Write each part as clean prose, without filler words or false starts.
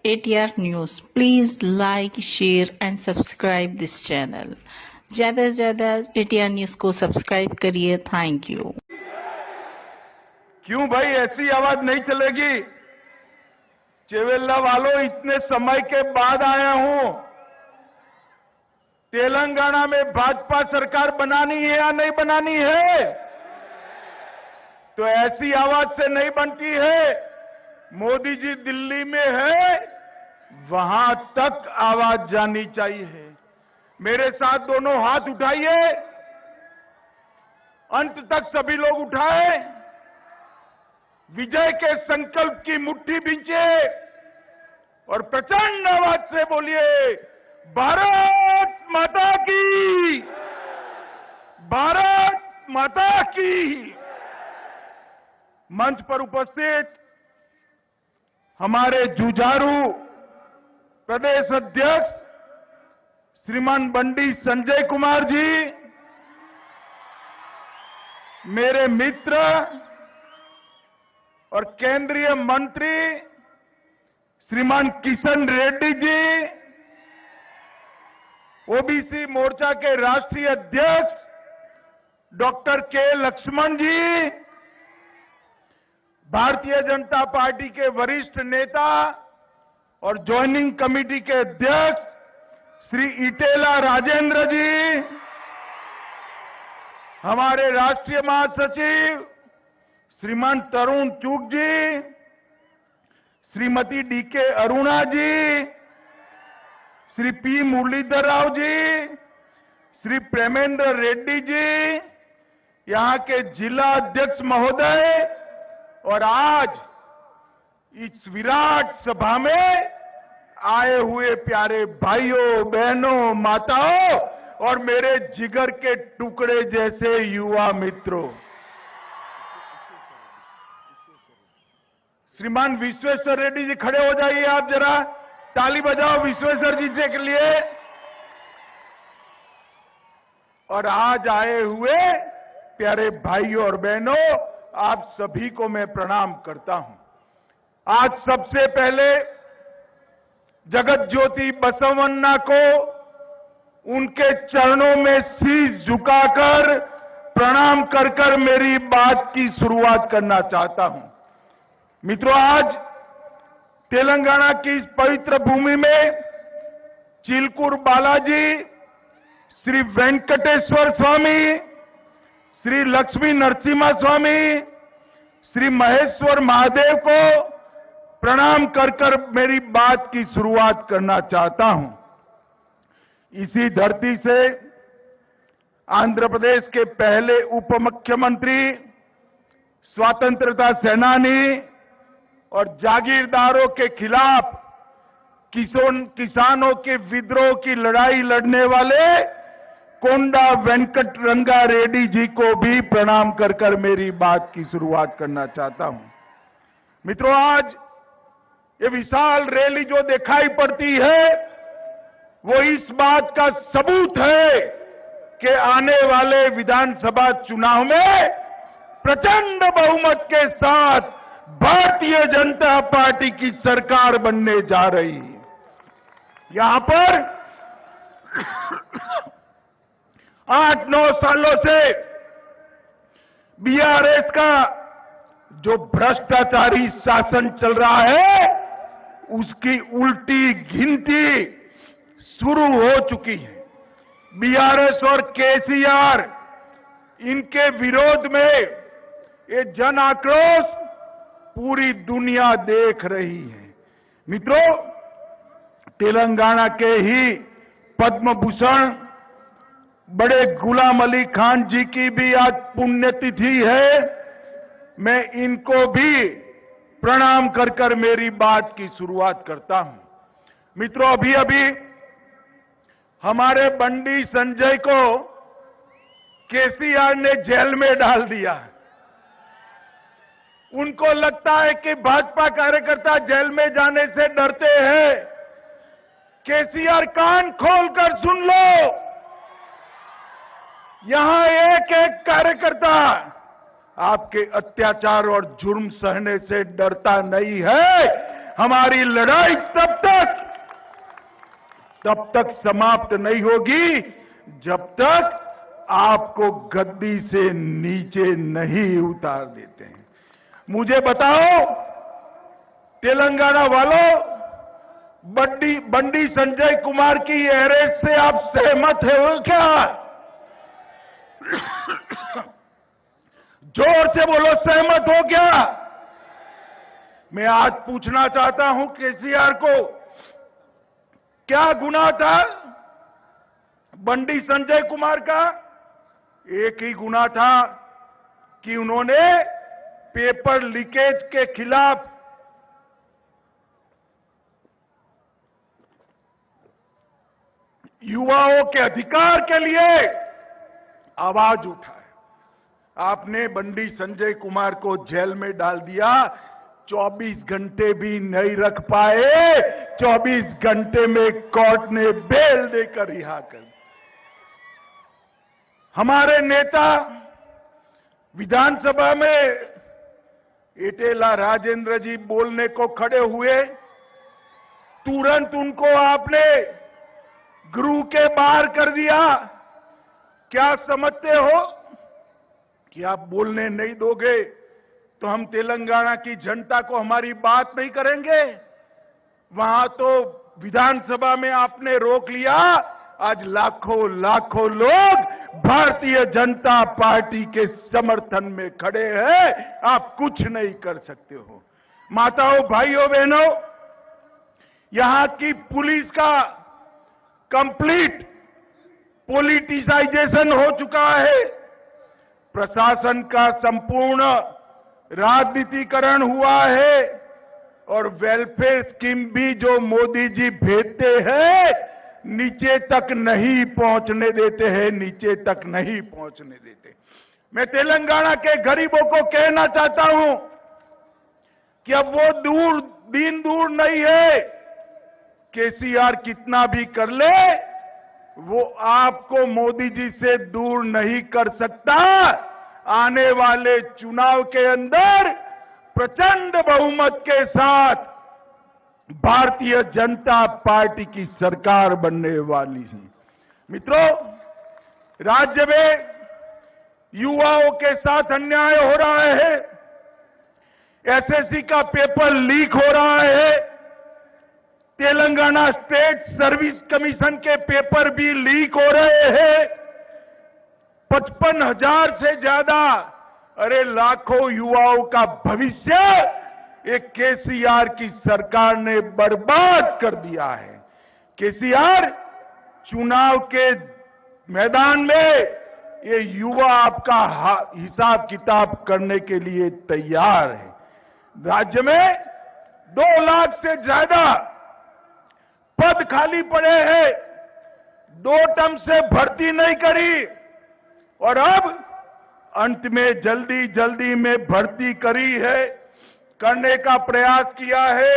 ATR News. Please like, share and subscribe this channel. ज़्यादा से ज़्यादा ATR News को सब्सक्राइब करिए. Thank you. क्यों भाई ऐसी आवाज नहीं चलेगी? चेवेल्ला वालों, इतने समय के बाद आया हूं. तेलंगाना में भाजपा सरकार बनानी है या नहीं बनानी है? तो ऐसी आवाज से नहीं बनती है. मोदी जी दिल्ली में है, वहां तक आवाज जानी चाहिए. मेरे साथ दोनों हाथ उठाइए. अंत तक सभी लोग उठाए. विजय के संकल्प की मुट्ठी बींचे और प्रचंड आवाज से बोलिए, भारत माता की, भारत माता की. मंच पर उपस्थित हमारे जुझारू प्रदेश अध्यक्ष श्रीमान बंडी संजय कुमार जी, मेरे मित्र और केंद्रीय मंत्री श्रीमान किशन रेड्डी जी, ओबीसी मोर्चा के राष्ट्रीय अध्यक्ष डॉक्टर के लक्ष्मण जी, भारतीय जनता पार्टी के वरिष्ठ नेता और ज्वाइनिंग कमेटी के अध्यक्ष श्री इटेला राजेंद्र जी, हमारे राष्ट्रीय महासचिव श्रीमान तरुण चूग जी, श्रीमती डीके अरुणा जी, श्री पी मुरलीधर राव जी, श्री प्रेमेंद्र रेड्डी जी, यहां के जिला अध्यक्ष महोदय, और आज इस विराट सभा में आए हुए प्यारे भाइयों, बहनों, माताओं और मेरे जिगर के टुकड़े जैसे युवा मित्रों. श्रीमान विश्वेश्वर रेड्डी जी, खड़े हो जाइए. आप जरा ताली बजाओ विश्वेश्वर जी के लिए. और आज आए हुए प्यारे भाइयों और बहनों, आप सभी को मैं प्रणाम करता हूं. आज सबसे पहले जगत ज्योति बसवन्ना को उनके चरणों में शीश झुकाकर प्रणाम कर कर मेरी बात की शुरुआत करना चाहता हूं. मित्रों, आज तेलंगाना की इस पवित्र भूमि में चिलकूर बालाजी, श्री वेंकटेश्वर स्वामी, श्री लक्ष्मी नरसिम्हा स्वामी, श्री महेश्वर महादेव को प्रणाम कर कर मेरी बात की शुरुआत करना चाहता हूं. इसी धरती से आंध्र प्रदेश के पहले उप मुख्यमंत्री, स्वतंत्रता सेनानी और जागीरदारों के खिलाफ किसानों के विद्रोह की लड़ाई लड़ने वाले कोंडा वेंकट रंगा रेड्डी जी को भी प्रणाम कर कर मेरी बात की शुरुआत करना चाहता हूं. मित्रों, आज ये विशाल रैली जो दिखाई पड़ती है, वो इस बात का सबूत है कि आने वाले विधानसभा चुनाव में प्रचंड बहुमत के साथ भारतीय जनता पार्टी की सरकार बनने जा रही है. यहां पर 8-9 सालों से बीआरएस का जो भ्रष्टाचारी शासन चल रहा है, उसकी उल्टी गिनती शुरू हो चुकी है. बीआरएस और केसीआर, इनके विरोध में ये जन आक्रोश पूरी दुनिया देख रही है. मित्रों, तेलंगाना के ही पद्म भूषण बड़े गुलाम अली खान जी की भी आज पुण्यतिथि है. मैं इनको भी प्रणाम कर कर मेरी बात की शुरुआत करता हूं. मित्रों, अभी अभी हमारे बंडी संजय को केसीआर ने जेल में डाल दिया. उनको लगता है कि भाजपा कार्यकर्ता जेल में जाने से डरते हैं. केसीआर, कान खोलकर सुन लो, यहां एक एक कार्यकर्ता आपके अत्याचार और जुर्म सहने से डरता नहीं है. हमारी लड़ाई तब तक समाप्त नहीं होगी जब तक आपको गद्दी से नीचे नहीं उतार देते हैं। मुझे बताओ तेलंगाना वालों, बंडी संजय कुमार की अरेस्ट से आप सहमत हो क्या? जोर से बोलो, सहमत हो क्या? मैं आज पूछना चाहता हूं केसीआर को, क्या गुनाह था बंडी संजय कुमार का? एक ही गुनाह था कि उन्होंने पेपर लीकेज के खिलाफ युवाओं के अधिकार के लिए आवाज उठाई। आपने बंडी संजय कुमार को जेल में डाल दिया, 24 घंटे भी नहीं रख पाए, 24 घंटे में कोर्ट ने बेल देकर रिहा कर दिया। हमारे नेता विधानसभा में एटेला राजेंद्र जी बोलने को खड़े हुए, तुरंत उनको आपने गृह के बाहर कर दिया। क्या समझते हो कि आप बोलने नहीं दोगे तो हम तेलंगाना की जनता को हमारी बात नहीं करेंगे? वहां तो विधानसभा में आपने रोक लिया, आज लाखों लोग भारतीय जनता पार्टी के समर्थन में खड़े हैं, आप कुछ नहीं कर सकते हो। माताओं, भाइयों, बहनों, यहां की पुलिस का कंप्लीट पॉलिटिसाइजेशन हो चुका है, प्रशासन का संपूर्ण राजनीतिकरण हुआ है और वेलफेयर स्कीम भी जो मोदी जी भेजते हैं नीचे तक नहीं पहुंचने देते हैं, नीचे तक नहीं पहुंचने देते। मैं तेलंगाना के गरीबों को कहना चाहता हूं कि अब वो दिन दूर नहीं है। केसीआर कितना भी कर ले, वो आपको मोदी जी से दूर नहीं कर सकता। आने वाले चुनाव के अंदर प्रचंड बहुमत के साथ भारतीय जनता पार्टी की सरकार बनने वाली है। मित्रों, राज्य में युवाओं के साथ अन्याय हो रहा है, एसएससी का पेपर लीक हो रहा है, तेलंगाना स्टेट सर्विस कमीशन के पेपर भी लीक हो रहे हैं, 55,000 से ज्यादा, अरे लाखों युवाओं का भविष्य एक केसीआर की सरकार ने बर्बाद कर दिया है। केसीआर चुनाव के मैदान में ये युवा आपका हिसाब किताब करने के लिए तैयार है। राज्य में 2 लाख से ज्यादा पद खाली पड़े हैं, 2 टर्म से भर्ती नहीं करी और अब अंत में जल्दी में भर्ती करने का प्रयास किया है।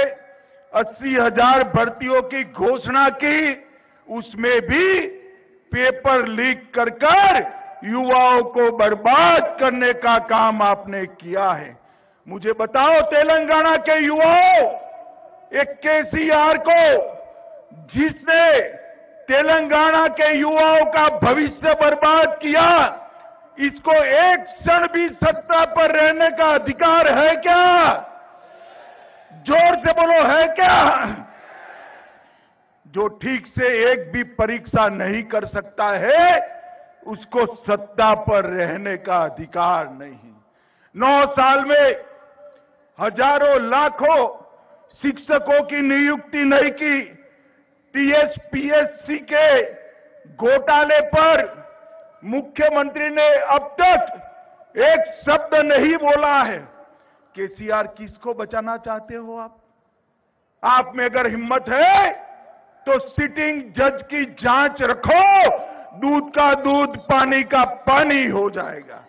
80,000 भर्तियों की घोषणा की, उसमें भी पेपर लीक कर युवाओं को बर्बाद करने का काम आपने किया है। मुझे बताओ, तेलंगाना के युवाओं, एक केसीआर को जिसने तेलंगाना के युवाओं का भविष्य बर्बाद किया, इसको एक क्षण भी सत्ता पर रहने का अधिकार है क्या? जोर से बोलो, है क्या? जो ठीक से एक भी परीक्षा नहीं कर सकता है, उसको सत्ता पर रहने का अधिकार नहीं। 9 साल में हजारों लाखों शिक्षकों की नियुक्ति नहीं की। टीएसपीएससी के घोटाले पर मुख्यमंत्री ने अब तक एक शब्द नहीं बोला है। केसीआर किसको बचाना चाहते हो आप में अगर हिम्मत है तो सिटिंग जज की जांच रखो, दूध का दूध पानी का पानी हो जाएगा।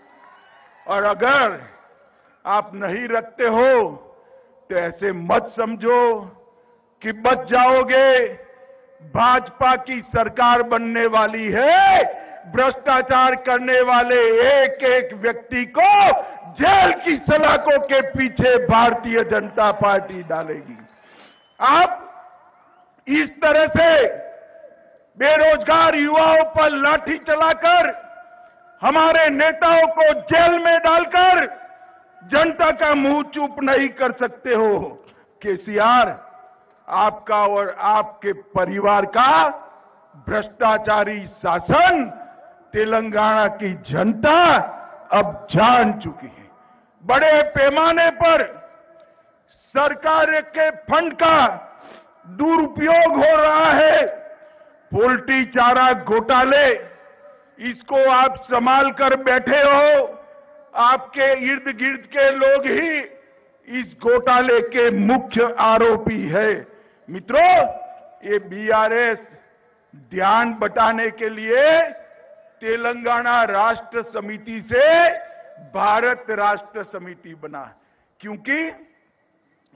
और अगर आप नहीं रखते हो तो ऐसे मत समझो कि बच जाओगे। भाजपा की सरकार बनने वाली है, भ्रष्टाचार करने वाले एक एक व्यक्ति को जेल की सलाखों के पीछे भारतीय जनता पार्टी डालेगी। आप इस तरह से बेरोजगार युवाओं पर लाठी चलाकर, हमारे नेताओं को जेल में डालकर जनता का मुंह चुप नहीं कर सकते हो। केसीआर, आपका और आपके परिवार का भ्रष्टाचारी शासन तेलंगाना की जनता अब जान चुकी है। बड़े पैमाने पर सरकार के फंड का दुरुपयोग हो रहा है। पोल्ट्री चारा घोटाले, इसको आप संभाल कर बैठे हो। आपके इर्द गिर्द के लोग ही इस घोटाले के मुख्य आरोपी है। मित्रों, ये बीआरएस ध्यान बटाने के लिए तेलंगाना राष्ट्र समिति से भारत राष्ट्र समिति बना, क्योंकि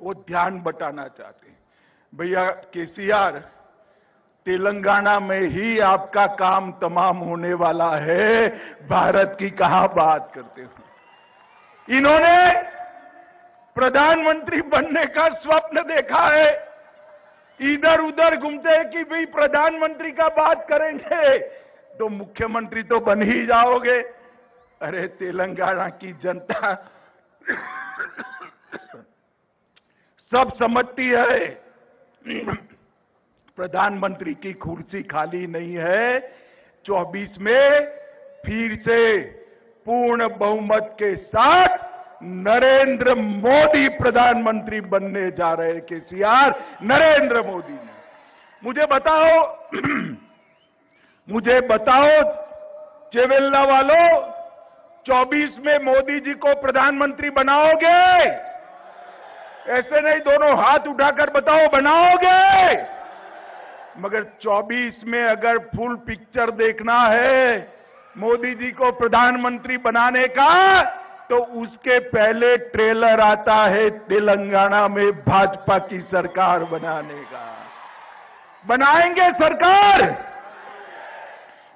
वो ध्यान बटाना चाहते हैं। भैया केसीआर, तेलंगाना में ही आपका काम तमाम होने वाला है, भारत की कहां बात करते हो। इन्होंने प्रधानमंत्री बनने का स्वप्न देखा है, इधर उधर घूमते हैं कि भाई प्रधानमंत्री का बात करेंगे तो मुख्यमंत्री तो बन ही जाओगे। अरे तेलंगाना की जनता सब समझती है, प्रधानमंत्री की कुर्सी खाली नहीं है। 24 में फिर से पूर्ण बहुमत के साथ नरेंद्र मोदी प्रधानमंत्री बनने जा रहे हैं। केसीआर, नरेंद्र मोदी ने मुझे बताओ चेवेल्ला वालों, 24 में मोदी जी को प्रधानमंत्री बनाओगे? ऐसे नहीं, दोनों हाथ उठाकर बताओ, बनाओगे? मगर 24 में अगर फुल पिक्चर देखना है मोदी जी को प्रधानमंत्री बनाने का, तो उसके पहले ट्रेलर आता है तेलंगाना में भाजपा की सरकार बनाने का। बनाएंगे सरकार?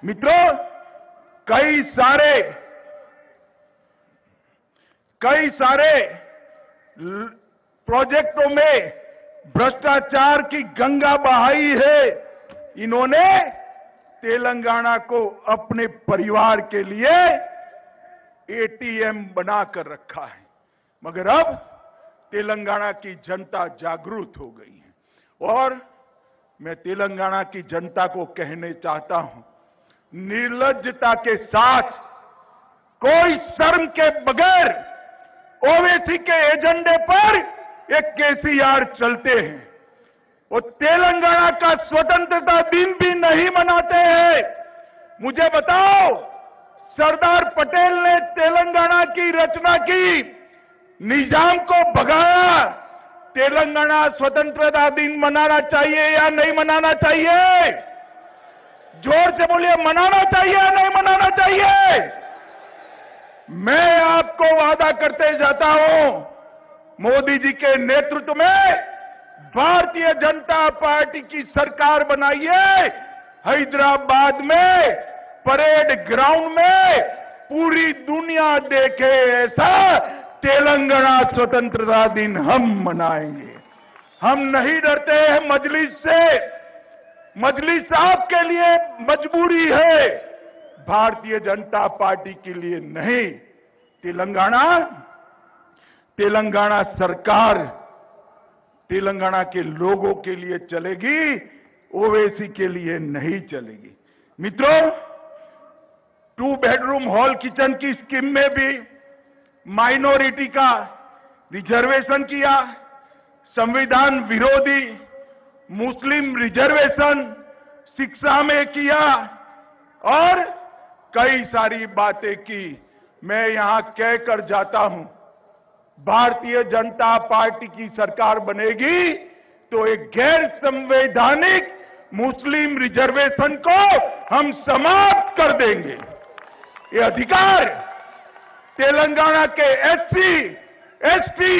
मित्रों, कई सारे प्रोजेक्टों में भ्रष्टाचार की गंगा बहाई है। इन्होंने तेलंगाना को अपने परिवार के लिए एटीएम बनाकर रखा है। मगर अब तेलंगाना की जनता जागरूक हो गई है और मैं तेलंगाना की जनता को कहने चाहता हूं, निर्लज्जता के साथ, कोई शर्म के बगैर ओवैसी के एजेंडे पर एक केसीआर चलते हैं। वो तेलंगाना का स्वतंत्रता दिन भी नहीं मनाते हैं। मुझे बताओ, सरदार पटेल ने तेलंगाना की रचना की, निजाम को भगाया। तेलंगाना स्वतंत्रता दिन मनाना चाहिए या नहीं मनाना चाहिए? जोर से बोलिए, मनाना चाहिए या नहीं मनाना चाहिए? मैं आपको वादा करते जाता हूं, मोदी जी के नेतृत्व में भारतीय जनता पार्टी की सरकार बनाइए। हैदराबाद में परेड ग्राउंड में पूरी दुनिया देखे ऐसा तेलंगाना स्वतंत्रता दिन हम मनाएंगे। हम नहीं डरते हैं मजलिस से। मजलिस आपके लिए मजबूरी है, भारतीय जनता पार्टी के लिए नहीं। तेलंगाना सरकार तेलंगाना के लोगों के लिए चलेगी, ओवैसी के लिए नहीं चलेगी। मित्रों, 2 बेडरूम हॉल किचन की स्कीम में भी माइनॉरिटी का रिजर्वेशन किया, संविधान विरोधी मुस्लिम रिजर्वेशन शिक्षा में किया और कई सारी बातें की। मैं यहां कहकर जाता हूं, भारतीय जनता पार्टी की सरकार बनेगी तो एक गैर संवैधानिक मुस्लिम रिजर्वेशन को हम समाप्त कर देंगे। ये अधिकार तेलंगाना के एससी, एसटी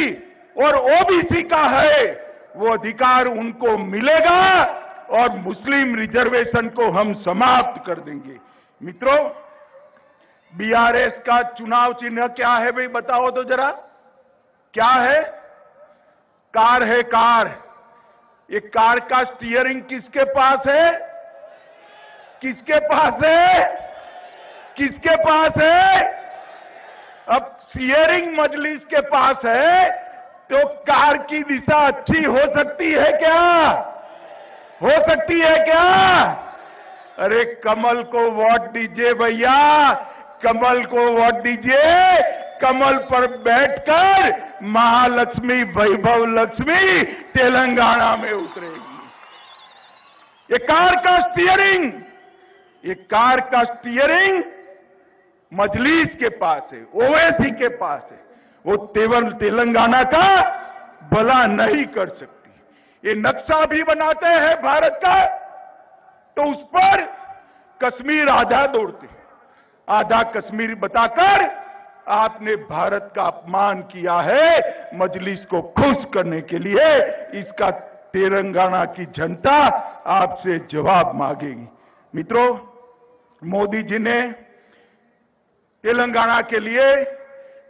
और ओबीसी का है, वो अधिकार उनको मिलेगा और मुस्लिम रिजर्वेशन को हम समाप्त कर देंगे। मित्रों, बीआरएस का चुनाव चिन्ह क्या है भाई, बताओ तो जरा, क्या है? कार है कार। ये कार का स्टीयरिंग किसके पास है? किसके पास है? किसके पास है? अब स्टीयरिंग मजलिस के पास है तो कार की दिशा अच्छी हो सकती है क्या? हो सकती है क्या? अरे कमल को वोट दीजिए भैया, कमल को वोट दीजिए। कमल पर बैठकर महालक्ष्मी वैभव लक्ष्मी तेलंगाना में उतरेगी। ये कार का स्टीयरिंग, ये कार का स्टीयरिंग मजलिस के पास है, ओवैसी के पास है। वो तेलंगाना का भला नहीं कर सकती। ये नक्शा भी बनाते हैं भारत का तो उस पर कश्मीर आधा दौड़ते हैं। आधा कश्मीर बताकर आपने भारत का अपमान किया है। मजलिस को खुश करने के लिए इसका तेलंगाना की जनता आपसे जवाब मांगेगी। मित्रों, मोदी जी ने तेलंगाना के लिए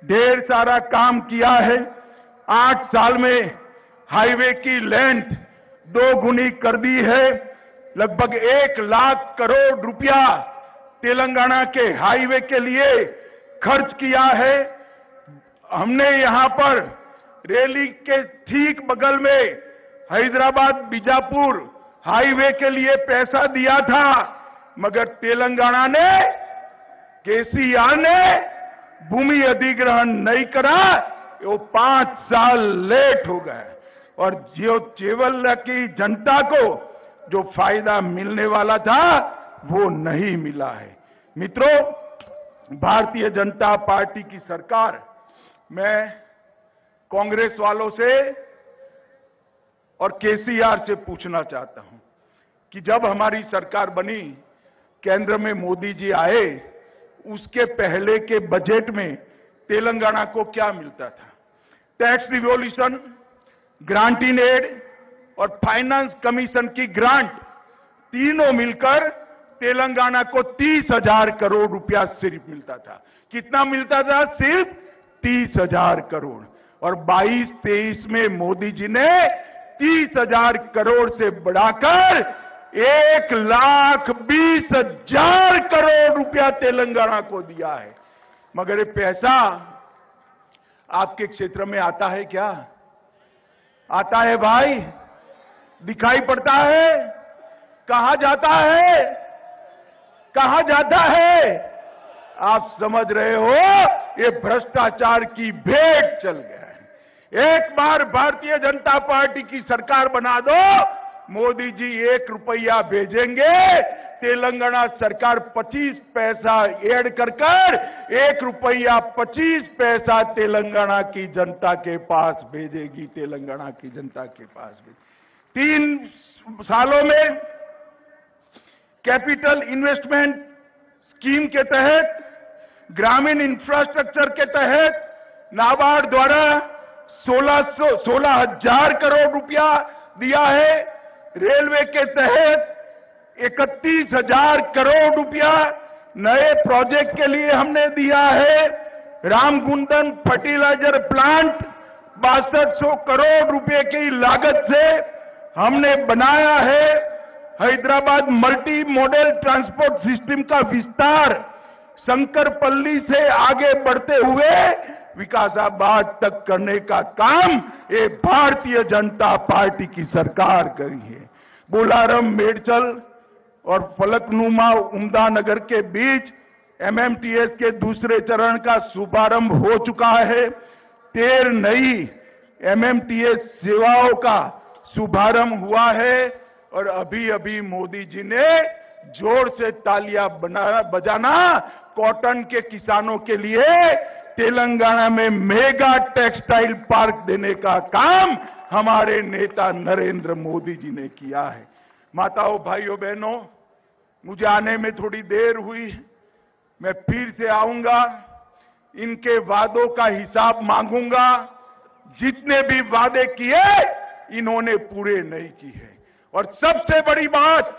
ढेर सारा काम किया है। 8 साल में हाईवे की लेंथ 2 गुनी कर दी है। लगभग 1 लाख करोड़ रुपया तेलंगाना के हाईवे के लिए खर्च किया है। हमने यहां पर रैली के ठीक बगल में हैदराबाद बीजापुर हाईवे के लिए पैसा दिया था, मगर तेलंगाना ने, केसीआर ने भूमि अधिग्रहण नहीं करा। वो 5 साल लेट हो गए और जो चेवल्ला की जनता को जो फायदा मिलने वाला था वो नहीं मिला है। मित्रों, भारतीय जनता पार्टी की सरकार, मैं कांग्रेस वालों से और केसीआर से पूछना चाहता हूं कि जब हमारी सरकार बनी, केंद्र में मोदी जी आए, उसके पहले के बजट में तेलंगाना को क्या मिलता था? Tax revolution, grant in aid और फाइनेंस कमीशन की ग्रांट तीनों मिलकर तेलंगाना को 30,000 करोड़ रुपया सिर्फ मिलता था। कितना मिलता था? सिर्फ 30,000 करोड़। और 22-23 में मोदी जी ने 30,000 करोड़ से बढ़ाकर 1,20,000 करोड़ रुपया तेलंगाना को दिया है। मगर ये पैसा आपके क्षेत्र में आता है क्या? आता है भाई? दिखाई पड़ता है? कहां जाता है? कहां जाता है? आप समझ रहे हो, ये भ्रष्टाचार की भेंट चल गया है। एक बार भारतीय जनता पार्टी की सरकार बना दो, मोदी जी 1 रुपया भेजेंगे, तेलंगाना सरकार 25 पैसा ऐड कर 1 रुपया 25 पैसा तेलंगाना की जनता के पास भेजेगी। तेलंगाना की जनता के पास भेजेगी। 3 सालों में कैपिटल इन्वेस्टमेंट स्कीम के तहत, ग्रामीण इंफ्रास्ट्रक्चर के तहत नाबार्ड द्वारा 16,000 करोड़ रुपया दिया है। रेलवे के तहत 31,000 करोड़ रुपया नए प्रोजेक्ट के लिए हमने दिया है। रामगुंडम फर्टिलाइजर प्लांट 6200 करोड़ रुपए की लागत से हमने बनाया है। Hyderabad multi modal transport system का विस्तार शंकरपल्ली से आगे बढ़ते हुए विकासाबाद तक करने का काम ये भारतीय जनता पार्टी की सरकार करी है। बोलारम, मेडचल और फलकनुमा उमदानगर के बीच एमएमटीएस के दूसरे चरण का शुभारंभ हो चुका है। 13 नई एमएमटीएस सेवाओं का शुभारंभ हुआ है और अभी अभी मोदी जी ने जोर से तालियां बजाना कॉटन के किसानों के लिए तेलंगाना में मेगा टेक्सटाइल पार्क देने का काम हमारे नेता नरेंद्र मोदी जी ने किया है। माताओं, भाइयों, बहनों, मुझे आने में थोड़ी देर हुई, मैं फिर से आऊंगा, इनके वादों का हिसाब मांगूंगा। जितने भी वादे किए इन्होंने पूरे नहीं किए। और सबसे बड़ी बात,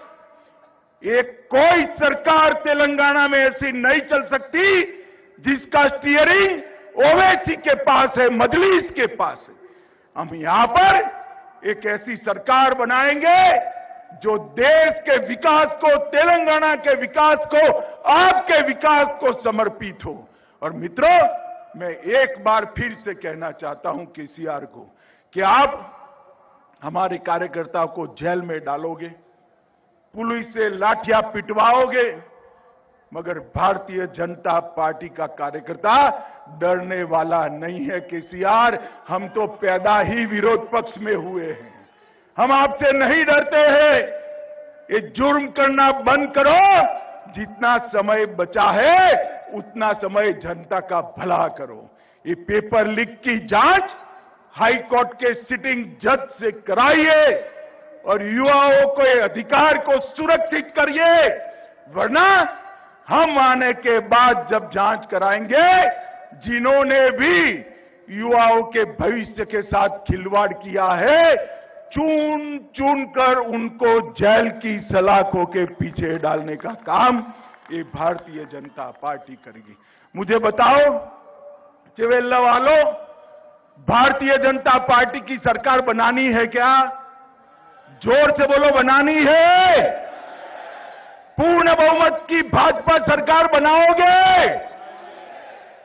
एक कोई सरकार तेलंगाना में ऐसी नहीं चल सकती जिसका स्टीयरिंग ओवैसी के पास है, मजलिस के पास है। हम यहां पर एक ऐसी सरकार बनाएंगे जो देश के विकास को, तेलंगाना के विकास को, आपके विकास को समर्पित हो। और मित्रों, मैं एक बार फिर से कहना चाहता हूं केसीआर को कि आप हमारे कार्यकर्ताओं को जेल में डालोगे, पुलिस से लाठियां पिटवाओगे, मगर भारतीय जनता पार्टी का कार्यकर्ता डरने वाला नहीं है। केसीआर, हम तो पैदा ही विरोध पक्ष में हुए हैं, हम आपसे नहीं डरते हैं। ये जुर्म करना बंद करो, जितना समय बचा है उतना समय जनता का भला करो। ये पेपर लीक की जांच हाई कोर्ट के सिटिंग जज से कराइए और युवाओं के अधिकार को सुरक्षित करिए, वरना हम आने के बाद जब जांच कराएंगे, जिन्होंने भी युवाओं के भविष्य के साथ खिलवाड़ किया है, चुन चुन कर उनको जेल की सलाखों के पीछे डालने का काम ये भारतीय जनता पार्टी करेगी। मुझे बताओ चिवेल्ला वालों, भारतीय जनता पार्टी की सरकार बनानी है क्या? जोर से बोलो, बनानी है? पूर्ण बहुमत की भाजपा सरकार बनाओगे?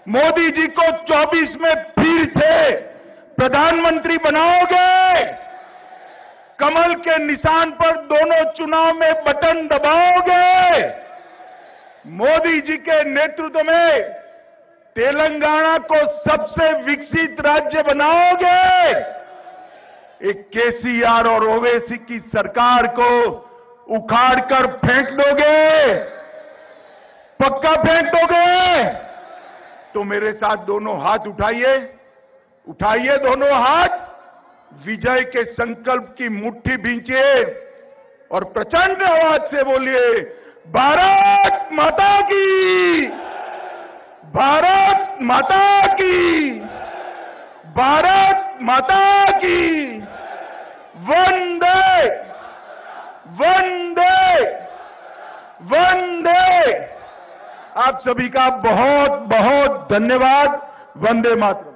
मोदी जी को 24 में फिर से प्रधानमंत्री बनाओगे? कमल के निशान पर दोनों चुनाव में बटन दबाओगे? मोदी जी के नेतृत्व में तेलंगाना को सबसे विकसित राज्य बनाओगे? एक केसीआर और ओवैसी की सरकार को उखाड़कर फेंक दोगे? पक्का फेंक दोगे? तो मेरे साथ दोनों हाथ उठाइए, उठाइए दोनों हाथ, विजय के संकल्प की मुट्ठी भींचिए और प्रचंड आवाज से बोलिए, भारत माता की, भारत माता की, भारत माता की, वंदे वंदे वंदे। आप सभी का बहुत बहुत धन्यवाद। वंदे मातरम।